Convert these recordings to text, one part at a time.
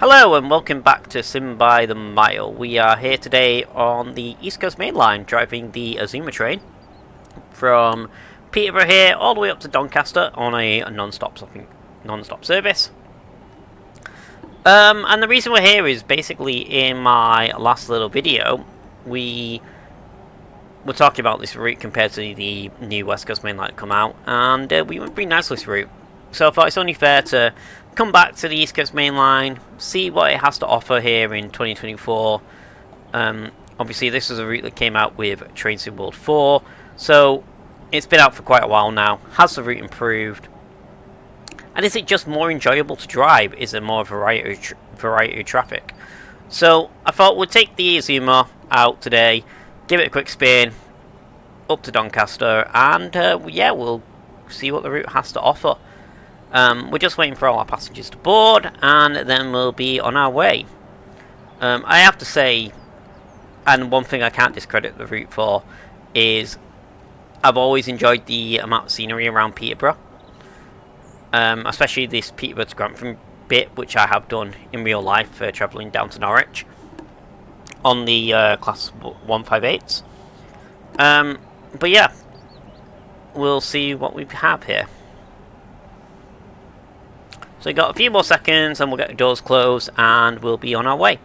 Hello and welcome back to Sim by the Mile. We are here today on the East Coast Mainline, driving the Azuma train from Peterborough here all the way up to Doncaster on a non-stop service. And the reason we're here is basically in my last little video, we were talking about this route compared to the new West Coast Mainline that come out, and we went pretty nicely this route. So I thought it's only fair to come back to the East Coast Mainline, see what it has to offer here in 2024. Obviously this was a route that came out with Train Sim World 4, so it's been out for quite a while now. Has the route improved? And is it just more enjoyable to drive? Is there more variety of traffic? So I thought we'd take the Azuma out today, give it a quick spin up to Doncaster, and yeah, we'll see what the route has to offer. We're just waiting for all our passengers to board, and then we'll be on our way. I have to say, and one thing I can't discredit the route for, is I've always enjoyed the amount of scenery around Peterborough. Especially this Peterborough to Grantham bit, which I have done in real life, travelling down to Norwich on the Class 158s. But yeah, we'll see what we have here. So we've got a few more seconds and we'll get the doors closed and we'll be on our way.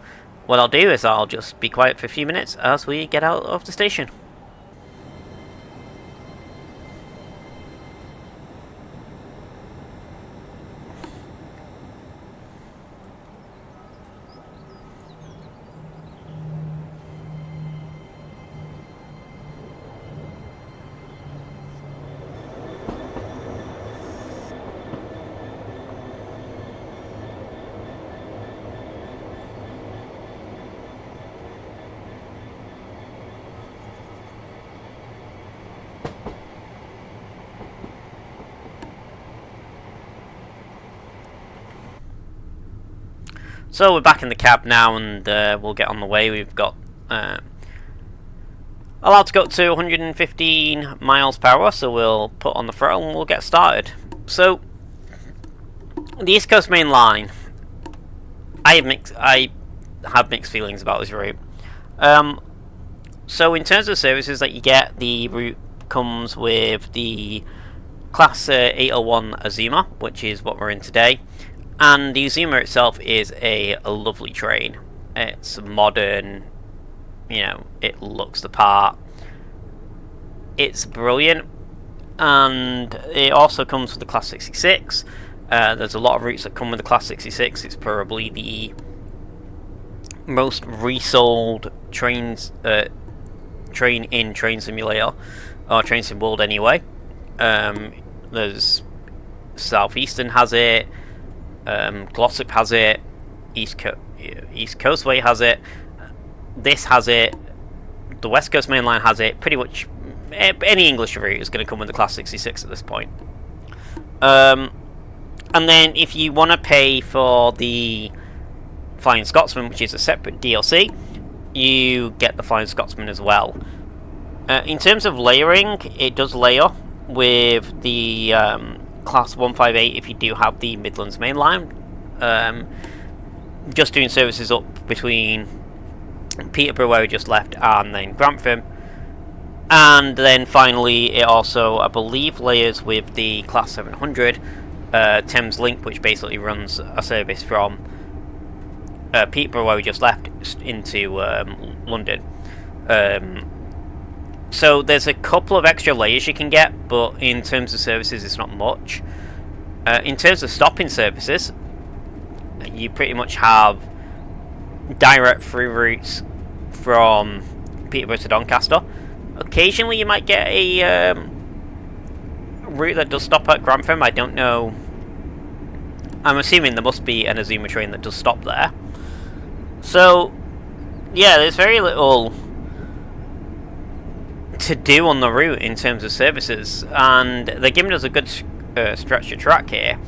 What I'll do is I'll just be quiet for a few minutes as we get out of the station. So we're back in the cab now, and we'll get on the way. We've got allowed to go up to 115 miles per hour, so we'll put on the throttle and we'll get started. So the East Coast Main Line, I have mixed feelings about this route. So in terms of services that you get, the route comes with the Class 801 Azuma, which is what we're in today. And the Azuma itself is a lovely train. It's modern, you know, it looks the part. It's brilliant. And it also comes with the Class 66. There's a lot of routes that come with the Class 66. It's probably the most resold train in Train Simulator, or Train Sim World anyway. There's Southeastern has it. Glossop has it, East Coastway has it, this has it, the West Coast Mainline has it. Pretty much any English route is going to come with the Class 66 at this point. And then if you want to pay for the Flying Scotsman, which is a separate DLC, you get the Flying Scotsman as well. In terms of layering, it does layer with the Class 158 if you do have the Midlands Main Line. Just doing services up between Peterborough, where we just left, and then Grantham. And then finally it also, I believe, layers with the Class 700 Thames Link, which basically runs a service from Peterborough, where we just left, into London. So there's a couple of extra layers you can get, but in terms of services it's not much. In terms of stopping services, you pretty much have direct through routes from Peterborough to Doncaster. Occasionally you might get a route that does stop at Grantham. I don't know. I'm assuming there must be an Azuma train that does stop there. So yeah, there's very little to do on the route in terms of services, and they're giving us a good stretch of track here.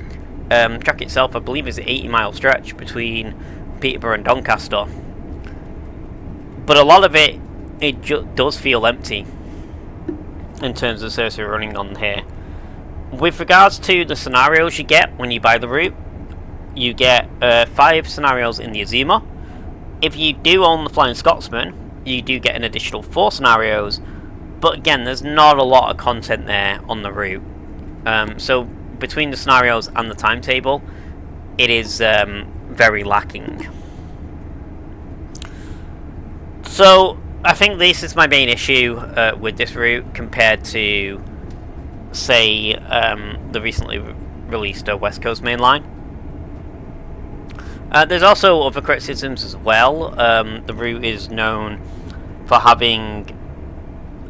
Track itself, I believe, is an 80-mile stretch between Peterborough and Doncaster, but a lot of it does feel empty in terms of service we're running on here. With regards to the scenarios you get when you buy the route, you get 5 scenarios in the Azuma. If you do own the Flying Scotsman, you do get an additional 4 scenarios, but again, there's not a lot of content there on the route. So between the scenarios and the timetable, it is very lacking. So I think this is my main issue with this route compared to, say, the recently released West Coast Mainline. There's also other criticisms as well. The route is known for having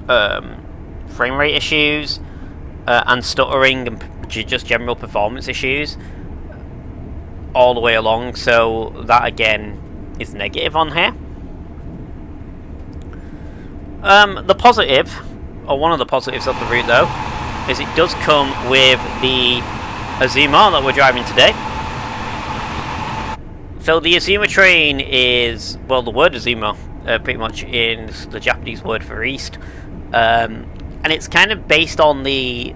frame rate issues and stuttering and just general performance issues all the way along, so that again is negative on here. The positive, or one of the positives of the route though, is it does come with the Azuma that we're driving today. So the Azuma train is, well, the word Azuma pretty much is the Japanese word for east, and it's kind of based on the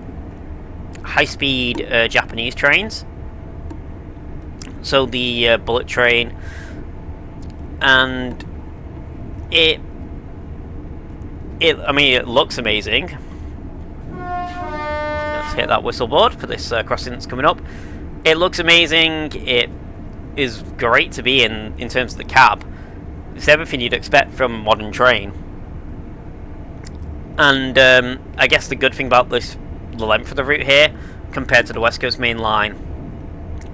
high-speed Japanese trains. So the bullet train, and it looks amazing. Let's hit that whistle board for this crossing that's coming up. It looks amazing. It is great to be in terms of the cab. It's everything you'd expect from a modern train. And I guess the good thing about this, the length of the route here compared to the West Coast Mainline,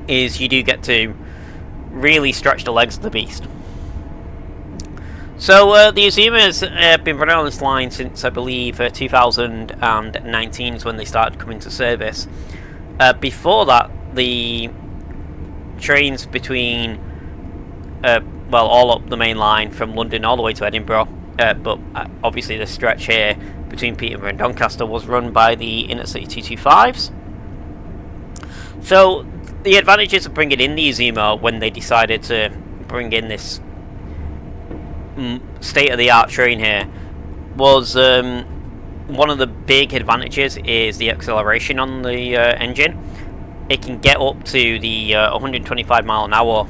is you do get to really stretch the legs of the beast. So the Azuma has been running on this line since, I believe, 2019 is when they started coming to service. Before that, the trains between, well, all up the main line from London all the way to Edinburgh, but obviously the stretch here between Peterborough and Doncaster was run by the Intercity 225s. So the advantages of bringing in the Azuma when they decided to bring in this state-of-the-art train here was, one of the big advantages is the acceleration on the engine. It can get up to the 125 mile an hour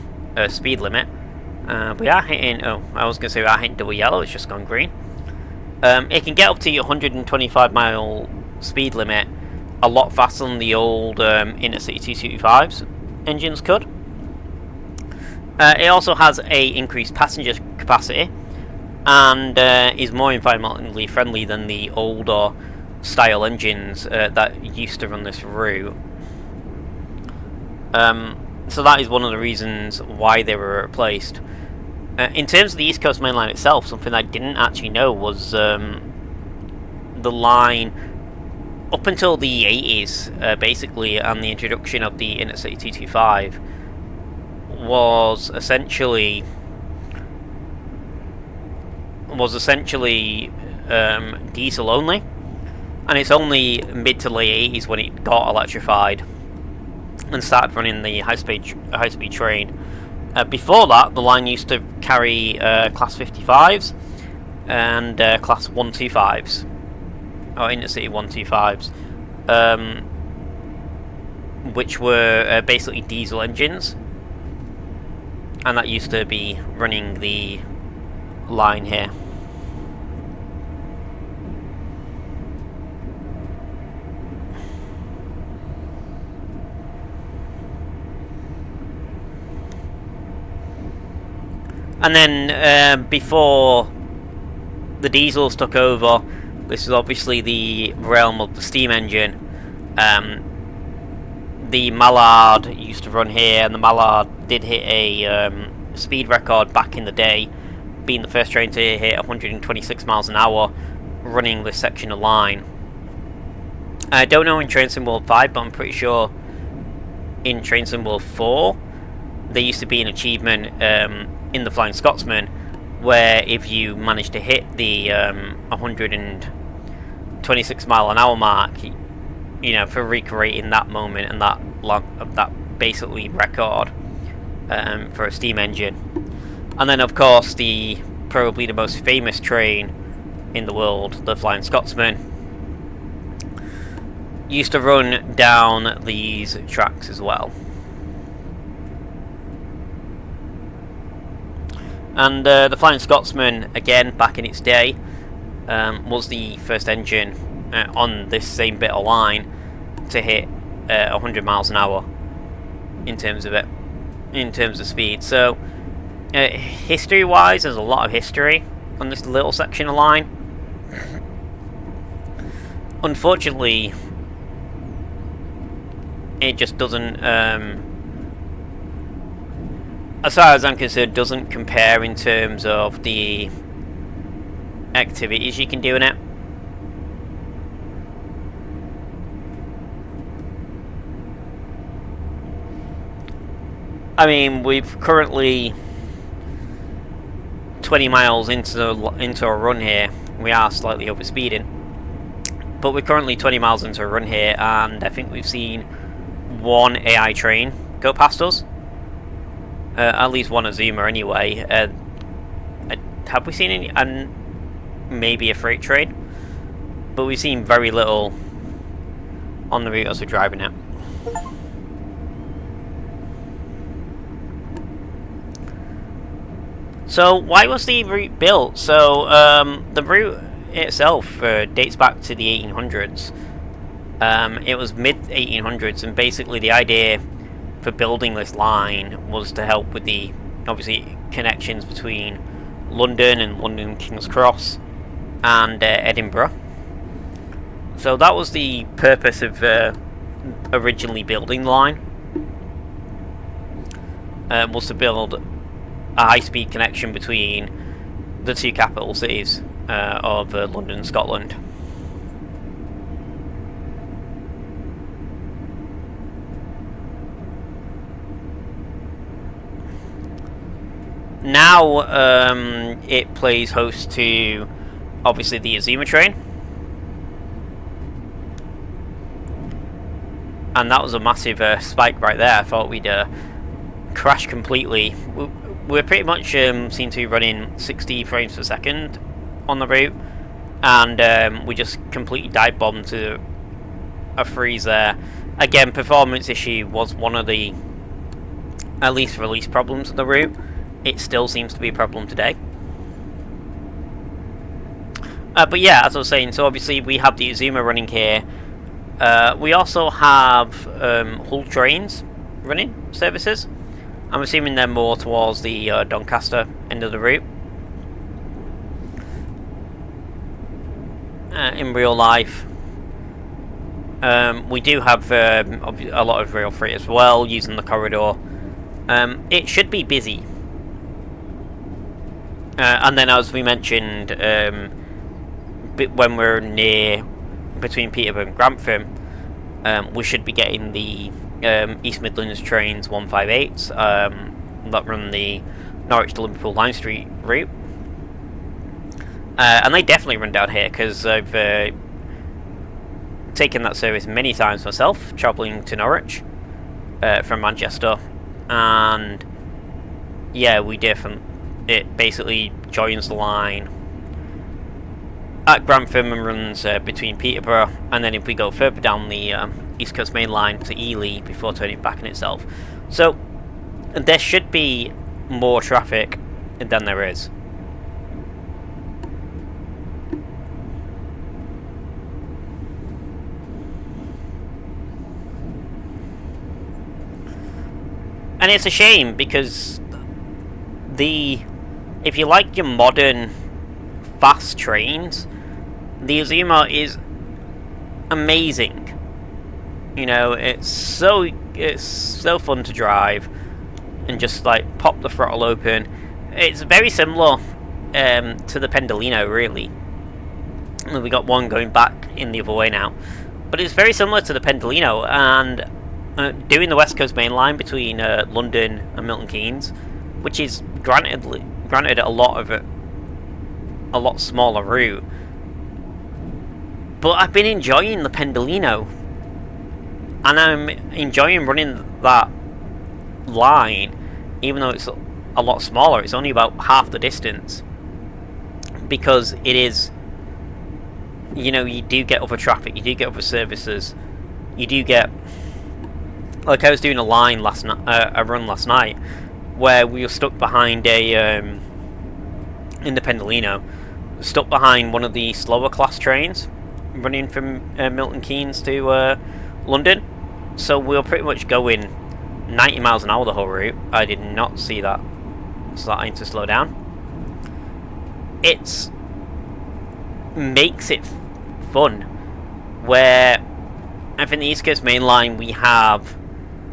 speed limit. We are hitting, I was going to say we are hitting double yellow, it's just gone green. It can get up to your 125 mile speed limit a lot faster than the old Intercity 225s engines could. It also has a increased passenger capacity and is more environmentally friendly than the older style engines that used to run this route. So that is one of the reasons why they were replaced. In terms of the East Coast Mainline itself, something I didn't actually know was the line up until the 80s, basically, and the introduction of the Intercity 225 was essentially diesel only, and it's only mid to late 80s when it got electrified and started running the high-speed train. Before that, the line used to carry Class 55s and Class 125s, or Intercity 125s, which were basically diesel engines, and that used to be running the line here. And then before the diesels took over, this is obviously the realm of the steam engine. The Mallard used to run here, and the Mallard did hit a speed record back in the day, being the first train to hit 126 miles an hour running this section of line. I don't know in Train Sim World 5, but I'm pretty sure in Train Sim World 4 there used to be an achievement in the Flying Scotsman where if you managed to hit the 126 mile an hour mark, you know, for recreating that moment and that basically record for a steam engine. And then of course probably the most famous train in the world, the Flying Scotsman, used to run down these tracks as well. And the Flying Scotsman, again, back in its day, was the first engine on this same bit of line to hit 100 miles an hour in terms of speed. So history-wise, there's a lot of history on this little section of line. Unfortunately, it just doesn't, as far as I'm concerned, doesn't compare in terms of the activities you can do in it. I mean, we've currently 20 miles into a run here. We are slightly overspeeding, but we're currently 20 miles into a run here, and I think we've seen one AI train go past us. At least one Azuma, anyway. Have we seen any? And maybe a freight train, but we've seen very little on the route as we're driving it. So why was the route built? So the route itself dates back to the 1800s. It was mid-1800s, and basically the idea for building this line was to help with the, obviously, connections between London and London King's Cross and Edinburgh. So that was the purpose of originally building the line. Was to build a high-speed connection between the two capital cities of London and Scotland. Now it plays host to, obviously, the Azuma train. And that was a massive spike right there. I thought we'd crash completely. We're pretty much seem to be running 60 frames per second on the route, and we just completely dive bombed to a freeze there. Again, performance issue was one of the, at least, release problems of the route. It still seems to be a problem today. But yeah, as I was saying, so obviously we have the Azuma running here. We also have Hull trains running services. I'm assuming they're more towards the Doncaster end of the route. In real life, we do have a lot of rail freight as well, using the corridor. It should be busy. And then, as we mentioned, when we're near between Peterborough and Grantham, we should be getting the East Midlands trains 158s that run the Norwich to Liverpool Lime Street route, and they definitely run down here because I've taken that service many times myself, travelling to Norwich from Manchester, and yeah, it basically joins the line at Grantham and runs between Peterborough, and then if we go further down the East Coast Mainline to Ely before turning back in itself. So there should be more traffic than there is. And it's a shame because if you like your modern fast trains, the Azuma is amazing. You know, it's so fun to drive and just like pop the throttle open. It's very similar to the Pendolino, really. We got one going back in the other way now, but it's very similar to the Pendolino. And doing the West Coast Mainline between London and Milton Keynes, which is granted a lot smaller route, but I've been enjoying the Pendolino, and I'm enjoying running that line, even though it's a lot smaller. It's only about half the distance, because it is, you know, you do get other traffic, you do get other services, you do get, like I was doing a line a run last night, where we were stuck behind a in the Pendolino, stuck behind one of the slower class trains running from Milton Keynes to London. So we were pretty much going 90 miles an hour the whole route. I did not see that starting to slow down. It makes it fun, where I think the East Coast Mainline, we have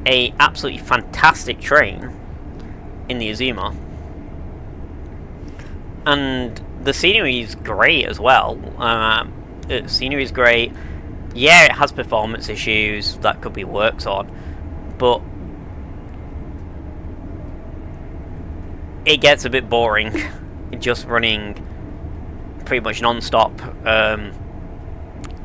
a absolutely fantastic train in the Azuma, and the scenery is great as well. The scenery is great. Yeah, it has performance issues that could be worked on, but it gets a bit boring just running pretty much non-stop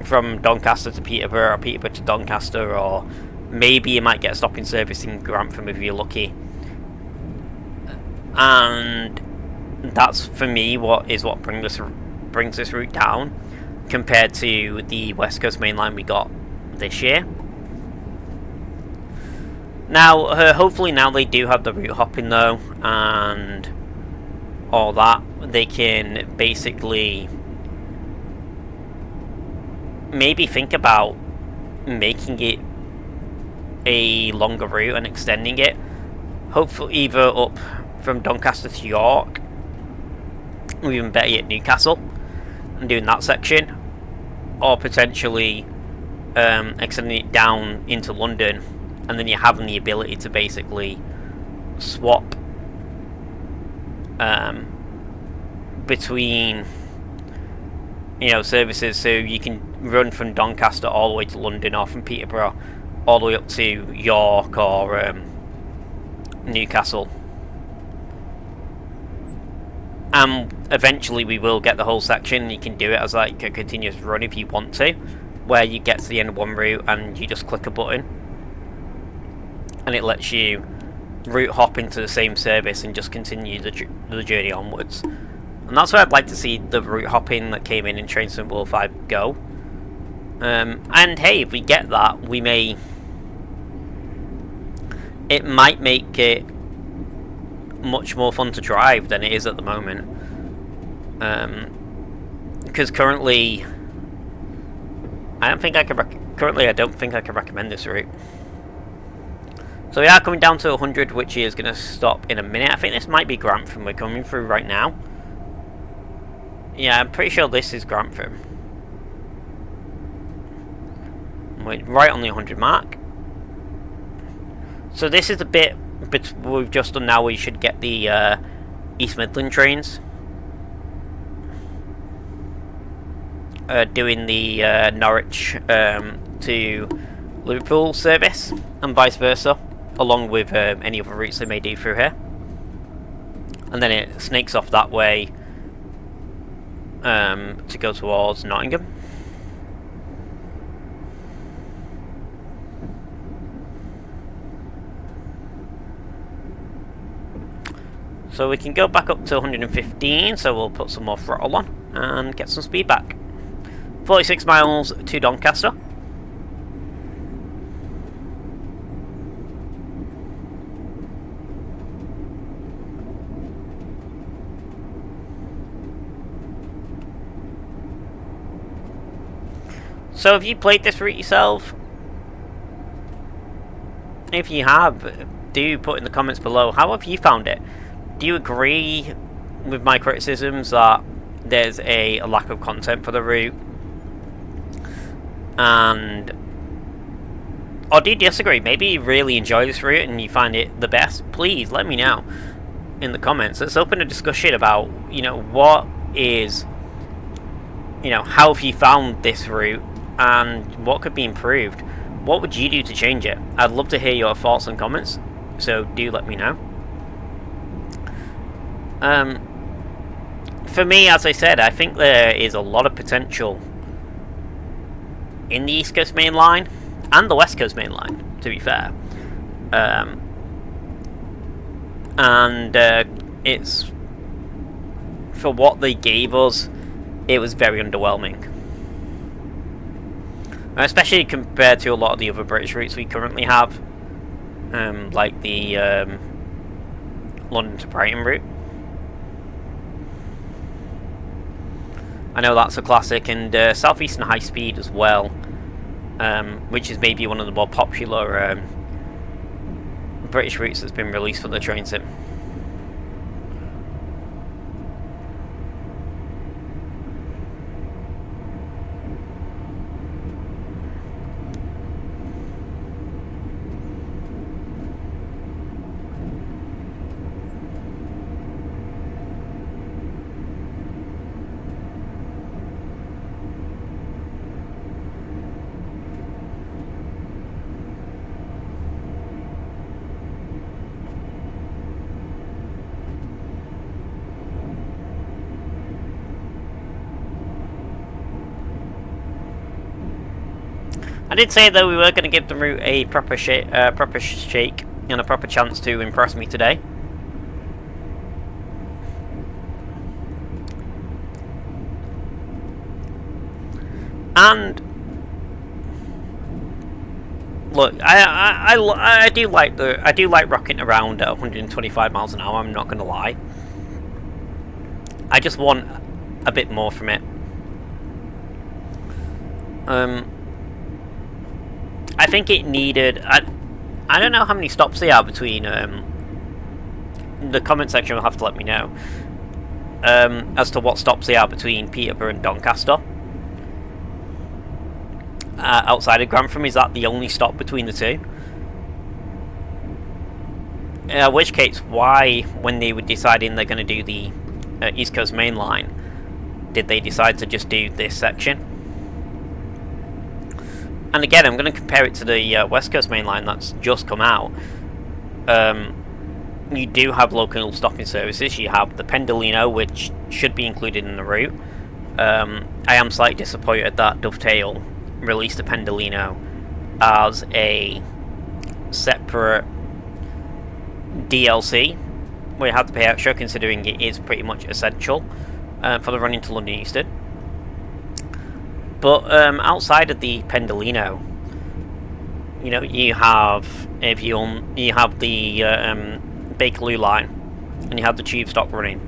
from Doncaster to Peterborough, or Peterborough to Doncaster, or maybe you might get a stopping service in Grantham if you're lucky. And that's, for me, what brings this route down compared to the West Coast Mainline we got this year. Now, hopefully now they do have the route hopping though, and all that, they can basically maybe think about making it a longer route and extending it, hopefully either up from Doncaster to York, or even better yet Newcastle, and doing that section, or potentially extending it down into London, and then you're having the ability to basically swap between, you know, services, so you can run from Doncaster all the way to London, or from Peterborough all the way up to York or Newcastle. And eventually we will get the whole section. You can do it as like a continuous run if you want to, where you get to the end of one route and you just click a button and it lets you route hop into the same service and just continue the journey onwards. And that's where I'd like to see the route hopping that came in Train Sim World 5 go. And hey, if we get that, it might make it much more fun to drive than it is at the moment. Because currently, I don't think I can recommend this route. So we are coming down to 100, which is going to stop in a minute. I think this might be Grantham we're coming through right now. Yeah, I'm pretty sure this is Grantham. We're right on the 100 mark. So this is the bit we've just done now. We should get the East Midland trains doing the Norwich to Liverpool service, and vice versa, along with any other routes they may do through here. And then it snakes off that way to go towards Nottingham. So we can go back up to 115, so we'll put some more throttle on and get some speed back. 46 miles to Doncaster. So have you played this route yourself? If you have, do put in the comments below. How have you found it? Do you agree with my criticisms that there's a lack of content for the route? Or do you disagree? Maybe you really enjoy this route and you find it the best. Please let me know in the comments. Let's open a discussion about, you know, what is, you know, how have you found this route and what could be improved? What would you do to change it? I'd love to hear your thoughts and comments, so do let me know. For me, as I said, I think there is a lot of potential in the East Coast Mainline and the West Coast Mainline, to be fair. It's, for what they gave us, it was very underwhelming. Especially compared to a lot of the other British routes we currently have, like the London to Brighton route. I know that's a classic, and Southeastern High Speed as well, which is maybe one of the more popular British routes that's been released for the train sim. I did say that we were going to give the route a proper shake and a proper chance to impress me today. And look, I do like rocketing around at 125 miles an hour. I'm not going to lie. I just want a bit more from it. I think it needed. I don't know how many stops they are between. The comment section will have to let me know as to what stops they are between Peterborough and Doncaster. Outside of Grantham, is that the only stop between the two? In which case, why, when they were deciding they're going to do the East Coast Mainline, did they decide to just do this section? And again, I'm going to compare it to the West Coast Mainline that's just come out. You do have local stopping services. You have the Pendolino, which should be included in the route. I am slightly disappointed that Dovetail released the Pendolino as a separate DLC, where you have to pay extra, considering it is pretty much essential for the running to London Euston. But outside of the Pendolino, you know, you have the Bakerloo line, and you have the tube stop running.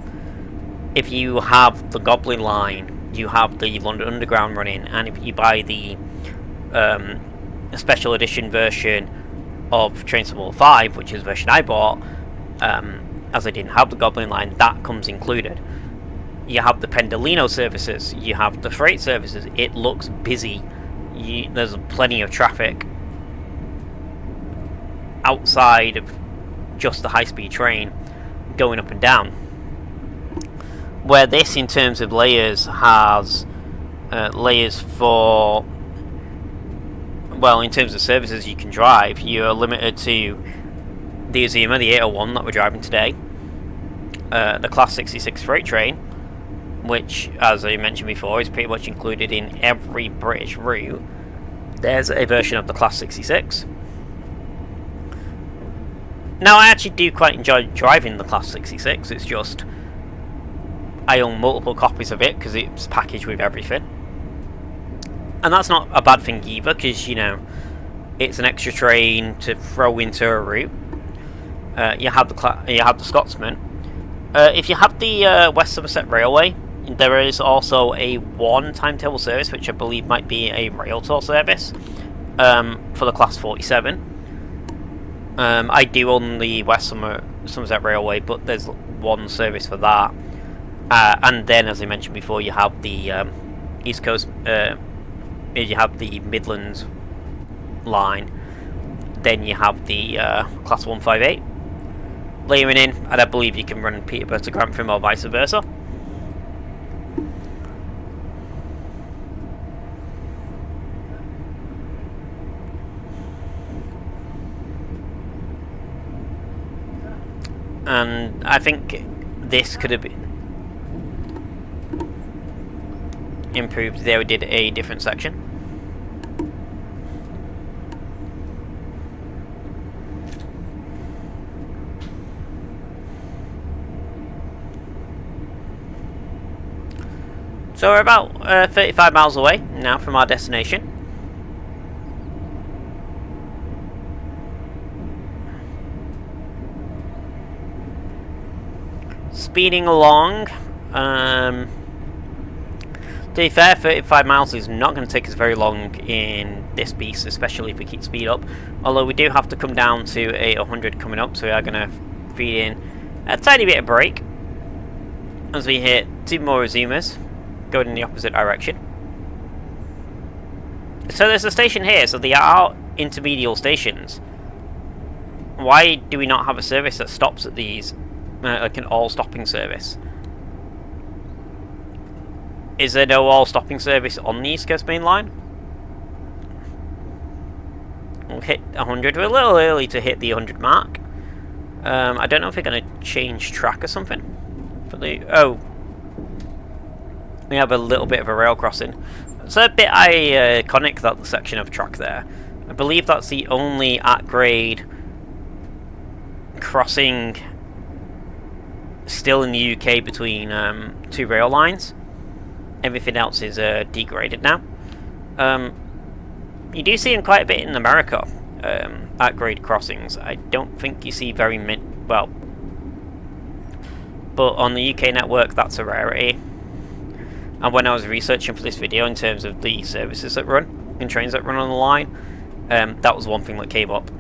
If you have the Goblin line, you have the London Underground running, and if you buy the special edition version of Train Sim 5, which is the version I bought, as I didn't have the Goblin line, that comes included. You have the Pendolino services, you have the freight services. It looks busy. There's plenty of traffic outside of just the high-speed train going up and down. Where this, in terms of layers, has layers for, well, in terms of services you can drive, you're limited to the Azuma, the 801 that we're driving today, the Class 66 freight train, which, as I mentioned before, is pretty much included in every British route. There's a version of the Class 66. Now, I actually do quite enjoy driving the Class 66, it's just I own multiple copies of it because it's packaged with everything. And that's not a bad thing either, because, you know, it's an extra train to throw into a route. You have the Scotsman. If you have the West Somerset Railway, there is also a one timetable service, which I believe might be a rail tour service for the Class 47. I do own the West Somerset Railway, but there's one service for that. And then, as I mentioned before, you have the East Coast, you have the Midlands line, then you have the Class 158 layering in, and I believe you can run Peterborough to Grantham or vice versa. And I think this could have been improved if they did a different section. So we're about 35 miles away now from our destination. Speeding along. To be fair, 35 miles is not going to take us very long in this beast, especially if we keep speed up. Although we do have to come down to a 100 coming up, so we are going to feed in a tiny bit of brake as we hit 2 more Azumas, going in the opposite direction. So there's a station here, so they are intermediate stations. Why do we not have a service that stops at these, like an all-stopping service? Is there no all-stopping service on the East Coast Mainline? We'll hit 100. We're a little early to hit the 100 mark. I don't know if we're going to change track or something. For the we have a little bit of a rail crossing. It's a bit iconic, that section of track there. I believe that's the only at-grade crossing still in the UK between 2 rail lines. Everything else is degraded now. You do see them quite a bit in America, at-grade crossings. I don't think you see very many, well, but on the UK network that's a rarity. And when I was researching for this video in terms of the services that run, and trains that run on the line, that was one thing that came up.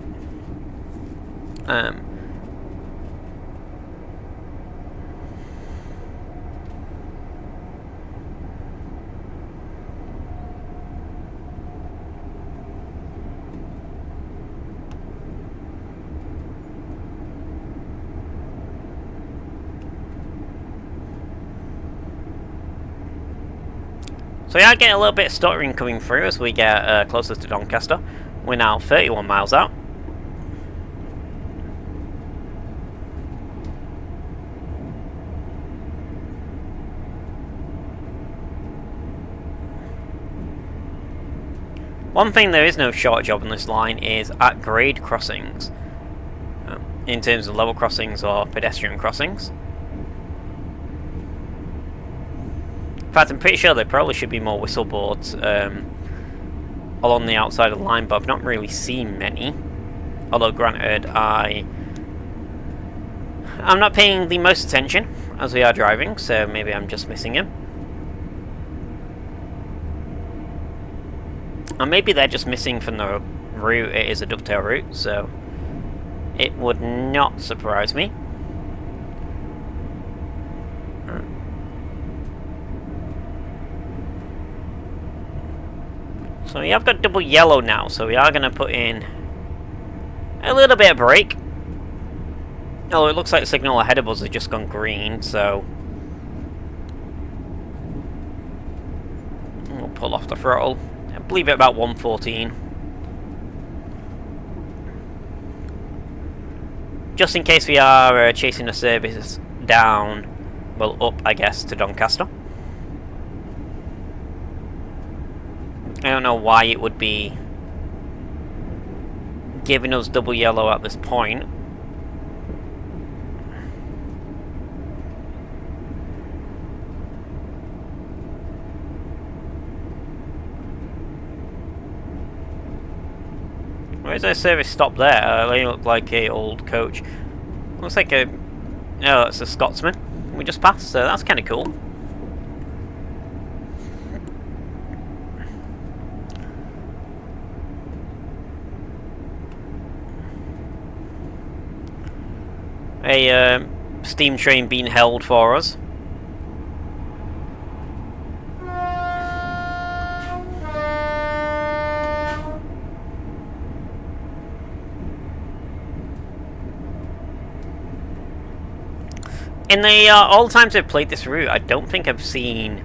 So we are getting a little bit of stuttering coming through as we get closer to Doncaster. We're now 31 miles out. One thing there is no shortage of on this line is at-grade crossings, in terms of level crossings or pedestrian crossings. In fact, I'm pretty sure there probably should be more whistle boards along the outside of the line, but I've not really seen many. Although, granted, I'm not paying the most attention as we are driving, so maybe I'm just missing him. And maybe they're just missing from the route. It is a dovetail route, so it would not surprise me. So we have got double yellow now, so we are going to put in a little bit of brake. Oh, it looks like the signal ahead of us has just gone green, so we'll pull off the throttle. I believe it about 114. Just in case we are chasing a service down, well, up, I guess, to Doncaster. I don't know why it would be giving us double yellow at this point. Where's their service stop there? They look like a old coach. Looks like a... No, that's a Scotsman we just passed, so that's kind of cool. A steam train being held for us. In the all the times I've played this route, I don't think I've seen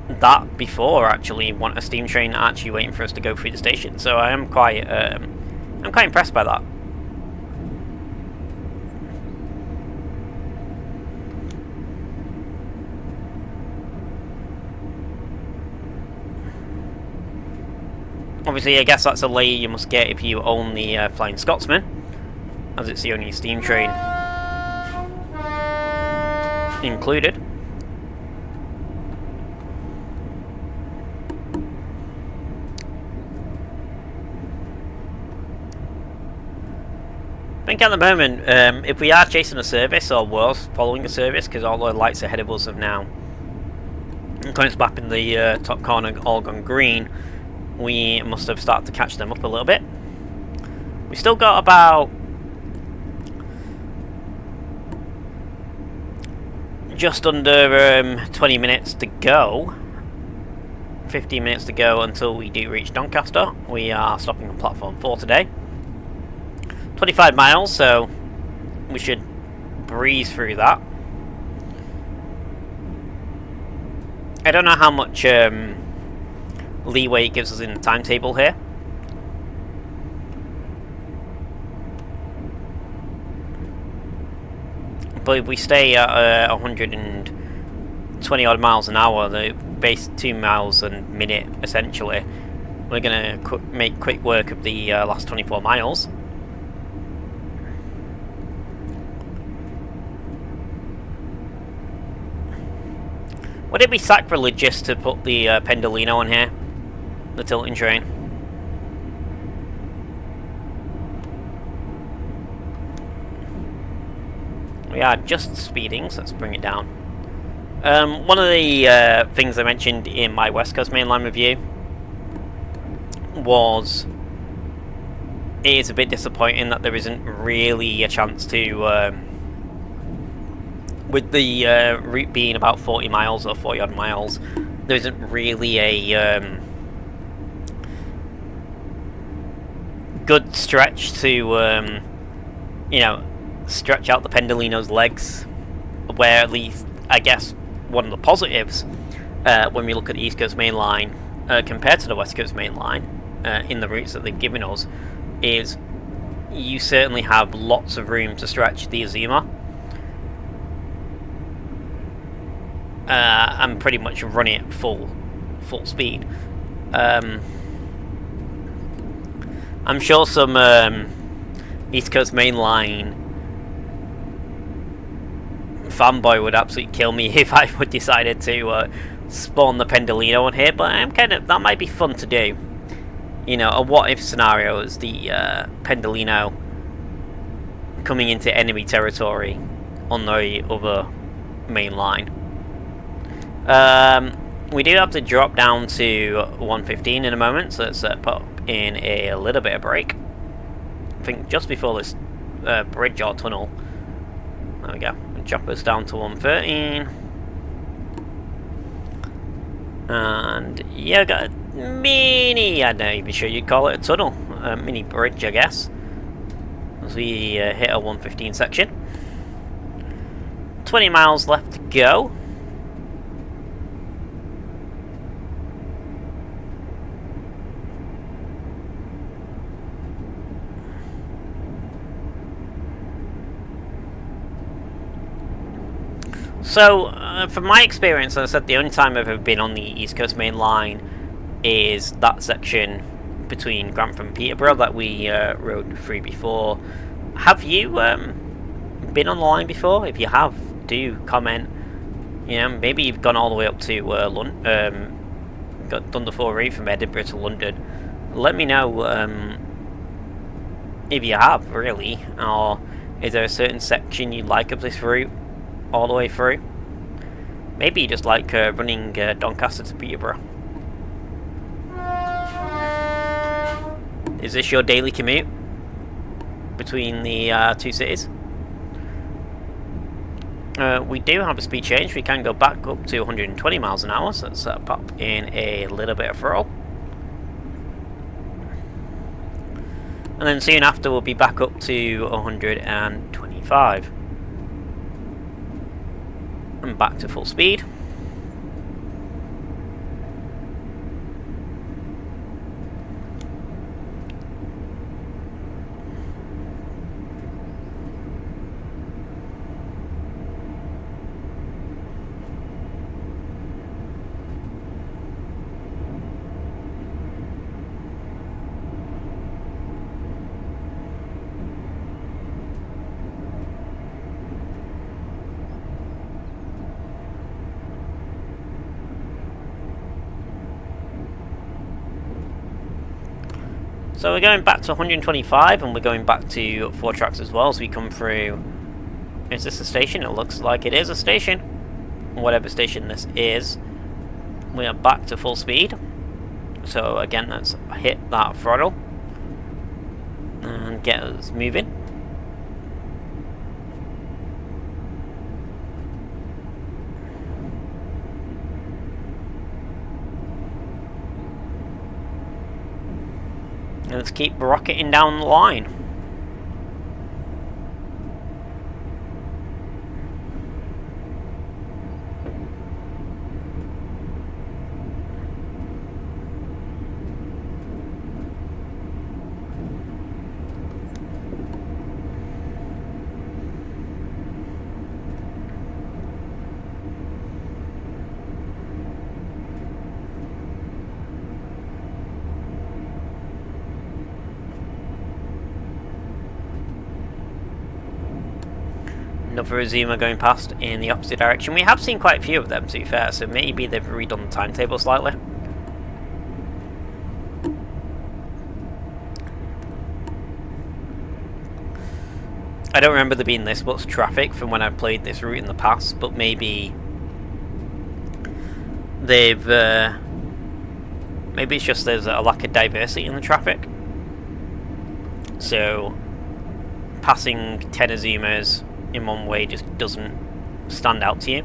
that before. Actually, want a steam train actually waiting for us to go through the station. So I'm quite impressed by that. Obviously, I guess that's a layer you must get if you own the Flying Scotsman, as it's the only steam train included. I think at the moment, if we are chasing a service or worse, following a service, because all the lights ahead of us have now When it's back in the top corner, all gone green, we must have started to catch them up a little bit. We still got about just under 20 minutes to go. 15 minutes to go until we do reach Doncaster. We are stopping on platform 4 today. 25 miles, so we should breeze through that. I don't know how much leeway it gives us in the timetable here. But if we stay at 120 odd miles an hour, the base 2 miles a minute essentially, we're going to make quick work of the last 24 miles. Would it be sacrilegious to put the Pendolino on here? The tilting train? We are just speeding, so let's bring it down. One of the things I mentioned in my West Coast Mainline review was it is a bit disappointing that there isn't really a chance to, with the route being about 40 miles or 40 odd miles, there isn't really a good stretch to, you know, stretch out the Pendolino's legs, where at least, I guess, one of the positives when we look at the East Coast Mainline compared to the West Coast Mainline in the routes that they've given us is you certainly have lots of room to stretch the Azuma and pretty much run it full speed. I'm sure some East Coast Mainline fanboy would absolutely kill me if I would decided to spawn the Pendolino on here, but that might be fun to do. You know, a what if scenario is the Pendolino coming into enemy territory on the other main line. We do have to drop down to 115 in a moment, so let's put in a little bit of brake. I think just before this bridge or tunnel. There we go. Drop us down to 113. And yeah, got a mini, I'm not even sure you'd call it a tunnel, a mini bridge, I guess, as we hit a 115 section. 20 miles left to go. So, from my experience, as I said, the only time I've ever been on the East Coast Main Line is that section between Grantham and Peterborough that we rode through before. Have you been on the line before? If you have, do comment. You know, maybe you've gone all the way up to done the full route from Edinburgh to London. Let me know if you have, really, or is there a certain section you like of this route all the way through? Maybe you just like running Doncaster to Peterborough. Is this your daily commute between the two cities? We do have a speed change. We can go back up to 120 miles an hour, so let's pop in a little bit of throttle. And then soon after we'll be back up to 125. And back to full speed. So we're going back to 125, and we're going back to 4 tracks as well, so we come through... Is this a station? It looks like it is a station. Whatever station this is. we are back to full speed. So again, let's hit that throttle and get us moving. And let's keep rocketing down the line. Another Azuma going past in the opposite direction. We have seen quite a few of them, to be fair, so maybe they've redone the timetable slightly. I don't remember there being this much traffic from when I played this route in the past, but maybe they've maybe it's just there's a lack of diversity in the traffic. So passing 10 Azumas in one way just doesn't stand out to you.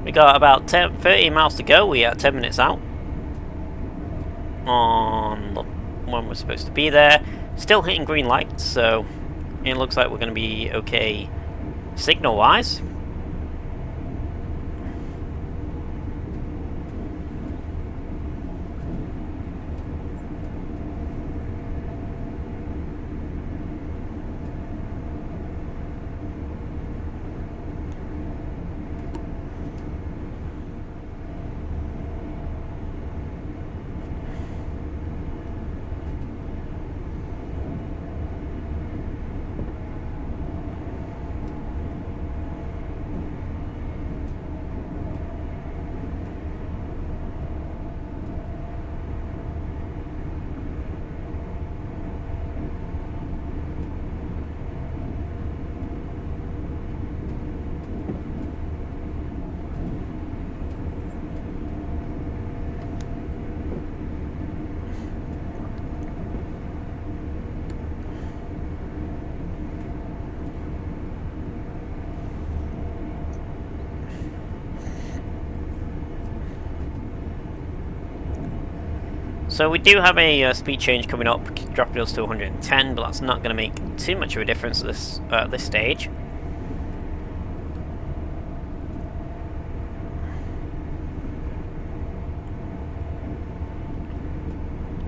We got about 30 miles to go. We are 10 minutes out on the one we're supposed to be there. Still hitting green lights, so it looks like we're going to be okay signal wise. So we do have a speed change coming up, dropping us to 110, but that's not going to make too much of a difference at this stage.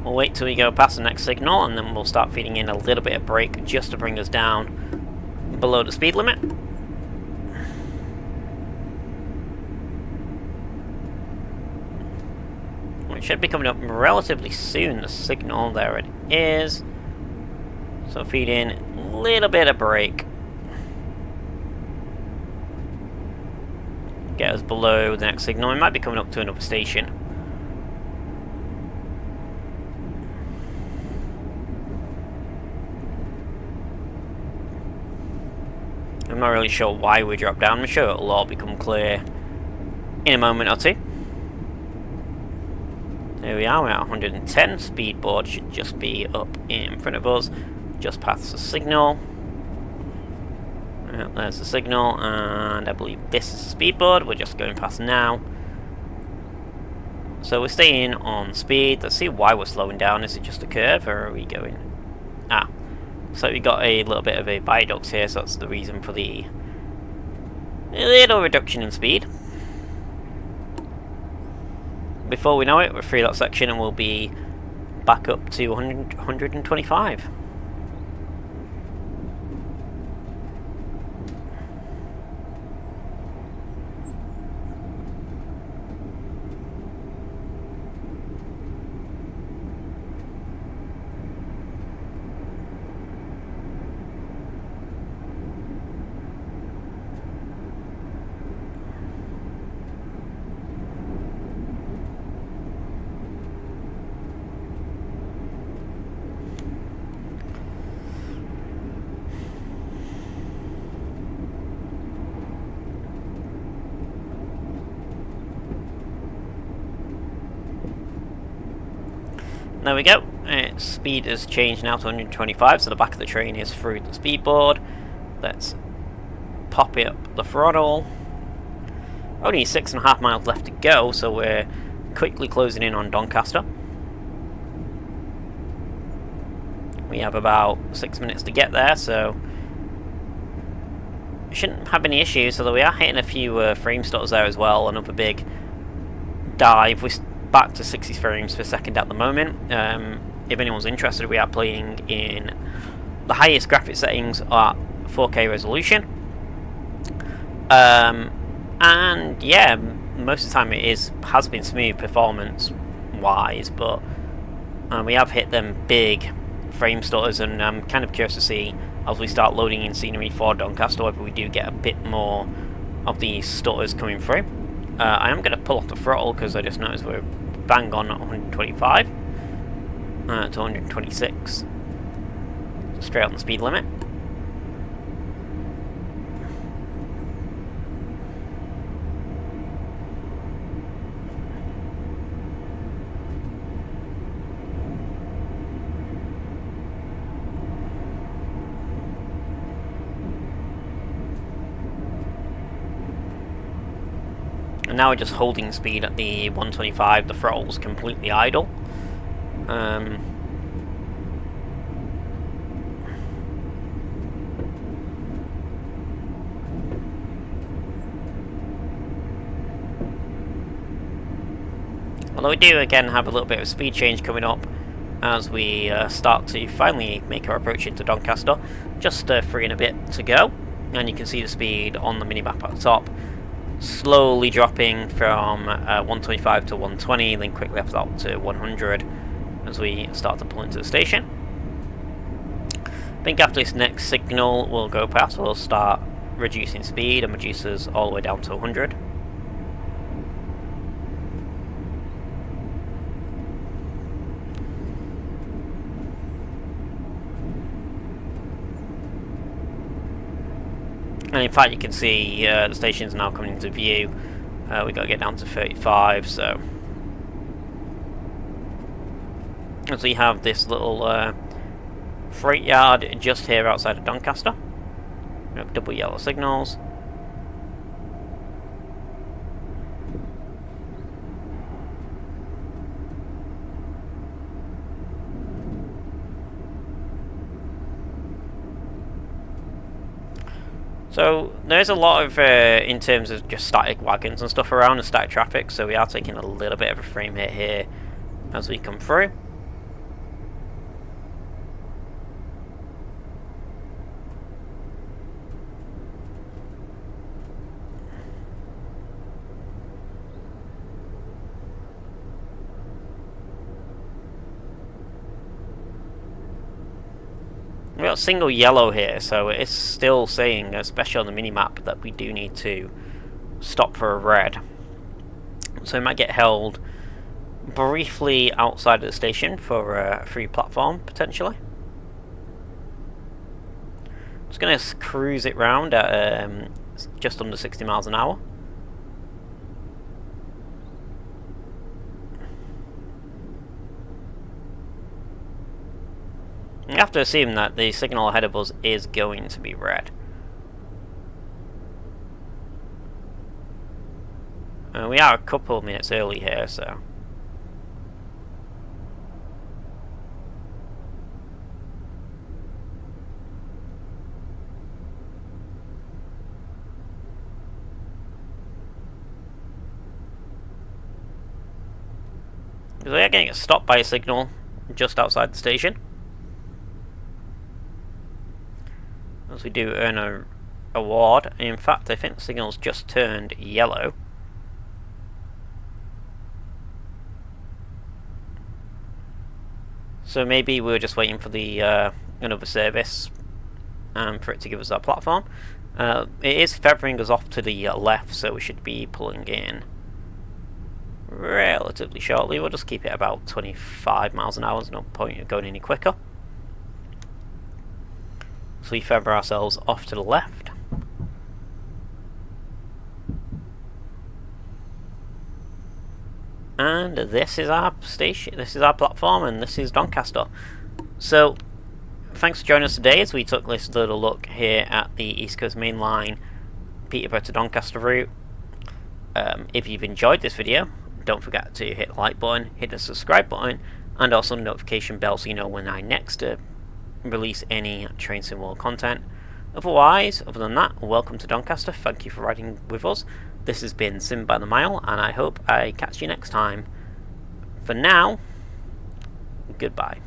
We'll wait till we go past the next signal, and then we'll start feeding in a little bit of brake just to bring us down below the speed limit. It should be coming up relatively soon, the signal. There it is. So feed in a little bit of brake. Get us below the next signal. We might be coming up to another station. I'm not really sure why we dropped down. I'm sure it'll all become clear in a moment or two. There we are, we're at 110. Speedboard should just be up in front of us, just past the signal. There's the signal, and I believe this is the speedboard. We're just going past now. So we're staying on speed. Let's see why we're slowing down. Is it just a curve, or are we going... So we got a little bit of a viaduct here, so that's the reason for the little reduction in speed. Before we know it, we're through that section and we'll be back up to 125. there we go. Its speed has changed now to 125, so the back of the train is through the speed board. Let's pop it up the throttle. Only 6.5 miles left to go, so we're quickly closing in on Doncaster. We have about 6 minutes to get there, so shouldn't have any issues, although we are hitting a few frame stutters there as well. Another big dive. We're back to 60 frames per second at the moment. If anyone's interested, we are playing in the highest graphics settings at 4K resolution. And yeah, most of the time has been smooth performance wise, but we have hit them big frame stutters, and I'm kind of curious to see as we start loading in scenery for Doncaster whether we do get a bit more of these stutters coming through. I am going to pull off the throttle because I just noticed we're bang on at 125 to 126, straight on the speed limit. And now we're just holding speed at the 125, the throttle's completely idle. Although we do again have a little bit of speed change coming up as we start to finally make our approach into Doncaster. Just 3 and a bit to go, and you can see the speed on the minimap at the top slowly dropping from 125 to 120, then quickly after that to 100 as we start to pull into the station. I think after this next signal we'll go past, we'll start reducing speed and reduce us all the way down to 100. And in fact, you can see the station's now coming into view. We've got to get down to 35, so as we have this little freight yard just here outside of Doncaster. We have double yellow signals. So there's a lot of, in terms of just static wagons and stuff around and static traffic, so we are taking a little bit of a frame hit here as we come through. We've got single yellow here, so it's still saying, especially on the mini-map, that we do need to stop for a red. So we might get held briefly outside of the station for a free platform, potentially. Just going to cruise it round at just under 60 miles an hour. You have to assume that the signal ahead of us is going to be red. We are a couple of minutes early here, so we are getting stopped by a signal just outside the station. As we do earn an award. In fact, I think the signal's just turned yellow. So maybe we're just waiting for the another service for it to give us our platform. It is feathering us off to the left, so we should be pulling in relatively shortly. We'll just keep it about 25 miles an hour. There's no point in going any quicker. So we feather ourselves off to the left. and this is our station, this is our platform, and this is Doncaster. So thanks for joining us today as we took this little look here at the East Coast Mainline Peterborough to Doncaster route. If you've enjoyed this video, don't forget to hit the like button, hit the subscribe button, and also the notification bell so you know when I next release any Train Sim World content. Other than that, welcome to Doncaster. Thank you for riding with us. This has been Sim by the Mile, and I hope I catch you next time. For now, goodbye.